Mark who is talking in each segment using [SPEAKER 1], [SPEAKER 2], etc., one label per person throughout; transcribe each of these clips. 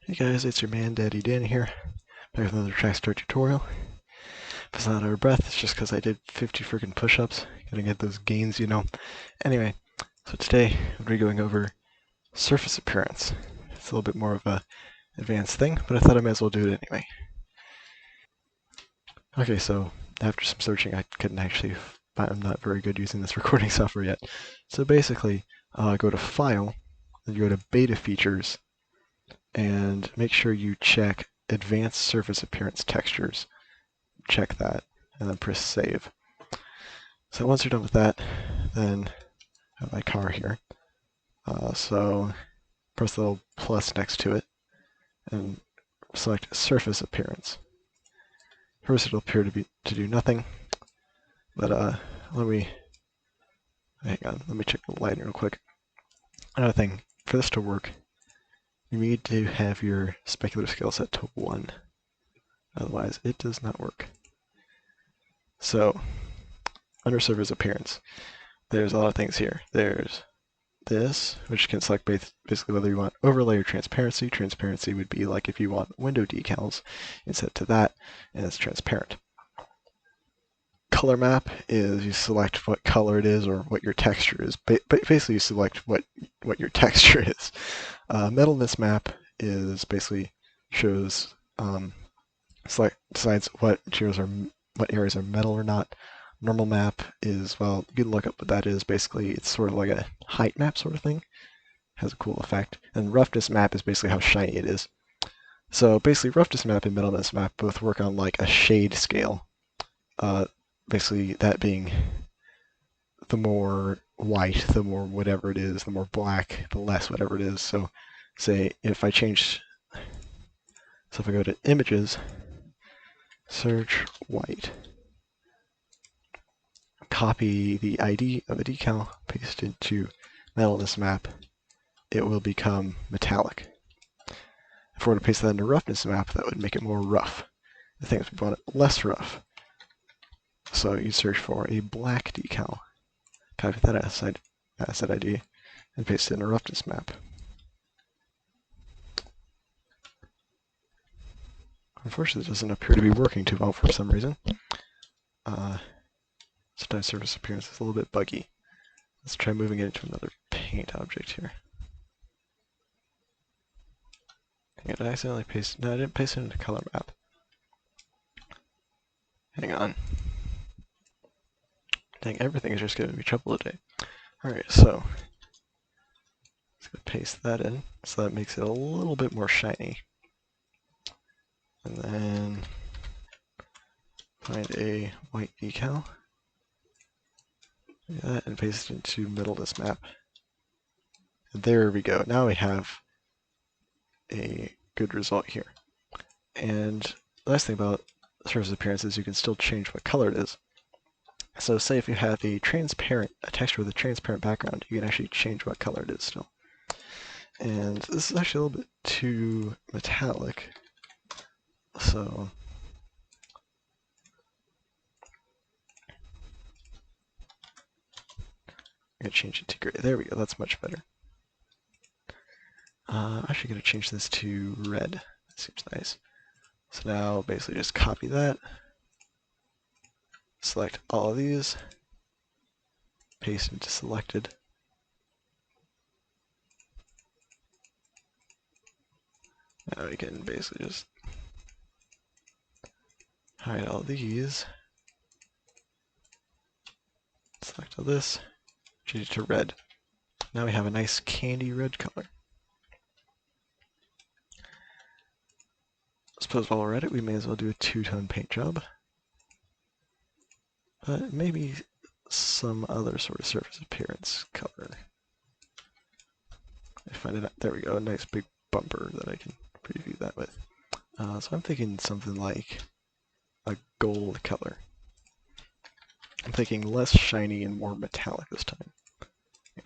[SPEAKER 1] Hey guys, it's your man Daddy Dan here, back with another Trackstar tutorial. If it's not out of breath, it's just because I did 50 freaking push-ups. Gotta get those gains, you know. Anyway, so today I'm going to be going over surface appearance. It's a little bit more of a advanced thing, but I thought I might as well do it anyway. Okay, so after some searching, I couldn't actually I'm not very good using this recording software yet. So basically, go to File, then you go to Beta Features, and make sure you check Advanced Surface Appearance Textures. Check that, and then press Save. So once you're done with that, then I have my car here. So press the little plus next to it, and select Surface Appearance. First, it'll appear to do nothing, but hang on. Let me check the lighting real quick. Another thing, for this to work, you need to have your specular scale set to 1. Otherwise, it does not work. So, under surface appearance, there's a lot of things here. There's this, which can select basically whether you want overlay or transparency. Transparency would be like if you want window decals, it's set to that, and it's transparent. Color map is you select what color it is or what your texture is. Basically, you select what your texture is. Metalness map is basically shows decides what areas are metal or not. Normal map is, well, you can look up what that is. Basically, it's sort of like a height map sort of thing. Has a cool effect. And roughness map is basically how shiny it is. So basically, roughness map and metalness map both work on like a shade scale. Basically, that being the more white, the more whatever it is, the more black, the less whatever it is. So, say if I go to images, search white, copy the ID of a decal, paste it into Metalness Map, it will become metallic. If we were to paste that into Roughness Map, that would make it more rough. The thing is, we want it less rough. So you search for a black decal, copy that asset ID, and paste it in a Roughness Map. Unfortunately, it doesn't appear to be working too well for some reason. Sometimes surface appearance is a little bit buggy. Let's try moving it into another paint object here. Did I accidentally paste? No, I didn't paste it into color map. Hang on. Dang, everything is just giving me trouble today. Alright, so let's go paste that in, so that makes it a little bit more shiny. And then find a white decal. Do that and paste it into Metalness Map. And there we go. Now we have a good result here. And the last thing about surface appearance is you can still change what color it is. So say if you have a texture with a transparent background, you can actually change what color it is still. And this is actually a little bit too metallic. So I'm going to change it to gray. There we go, that's much better. I'm actually going to change this to red. That seems nice. So now basically just copy that, select all of these, paste into selected. Now we can basically just hide all these, select all this, change it to red. Now we have a nice candy red color. I suppose while we're at it, we may as well do a two-tone paint job. But maybe some other sort of surface appearance color. I find it, there we go, a nice big bumper that I can preview that with. So I'm thinking something like a gold color. I'm thinking less shiny and more metallic this time.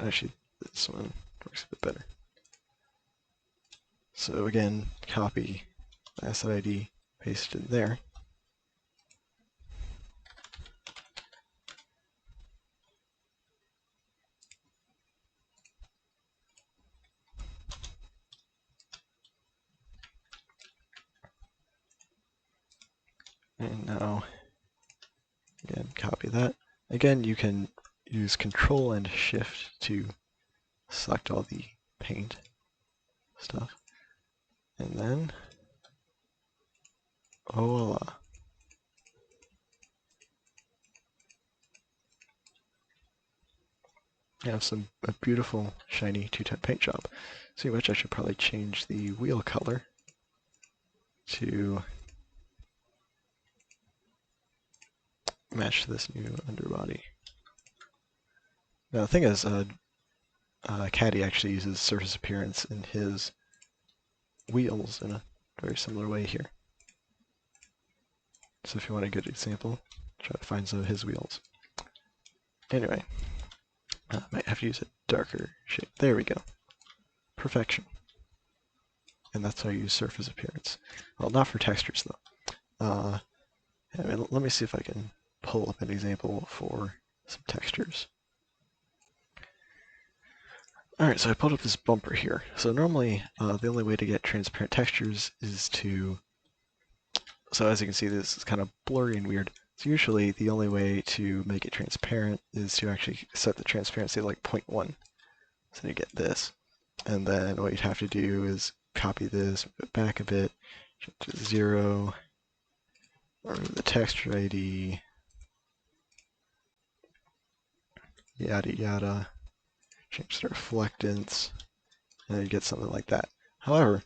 [SPEAKER 1] Actually, this one works a bit better. So again, copy the asset ID, paste it in there. And now, again, copy that. Again, you can use Control and Shift to select all the paint stuff. And then, voila. You have a beautiful, shiny two-tone paint job. So which I should probably change the wheel color to match this new underbody. Now the thing is, Caddy actually uses surface appearance in his wheels in a very similar way here. So if you want a good example, try to find some of his wheels. Anyway, I might have to use a darker shade. There we go. Perfection. And that's how you use surface appearance. Well, not for textures though. Let me see if I can pull up an example for some textures. Alright, so I pulled up this bumper here. So normally, the only way to get transparent textures is to... So as you can see, this is kind of blurry and weird. So usually, the only way to make it transparent is to actually set the transparency to like 0.1. So you get this. And then what you'd have to do is copy this, move it back a bit, change to 0, remove the texture ID, yada yada, change the reflectance, and you get something like that. However,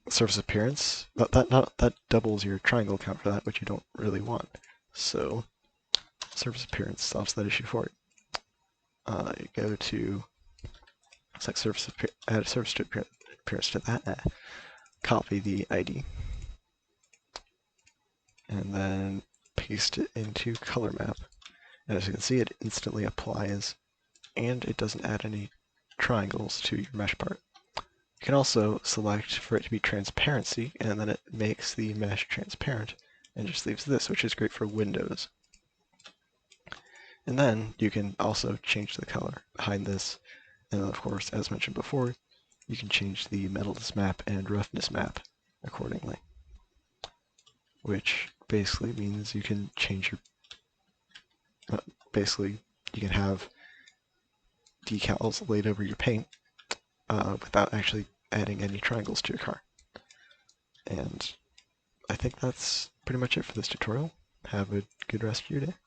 [SPEAKER 1] surface appearance, that doubles your triangle count for that, which you don't really want. So surface appearance solves that issue for you. You go to select surface, add a surface to appearance to that, copy the ID, and then paste it into color map. And as you can see, it instantly applies, and it doesn't add any triangles to your mesh part. You can also select for it to be transparency, and then it makes the mesh transparent, and just leaves this, which is great for windows. And then you can also change the color behind this, and of course, as mentioned before, you can change the Metalness Map and Roughness Map accordingly, which basically means you can change your... basically, you can have decals laid over your paint without actually adding any triangles to your car. And I think that's pretty much it for this tutorial. Have a good rest of your day.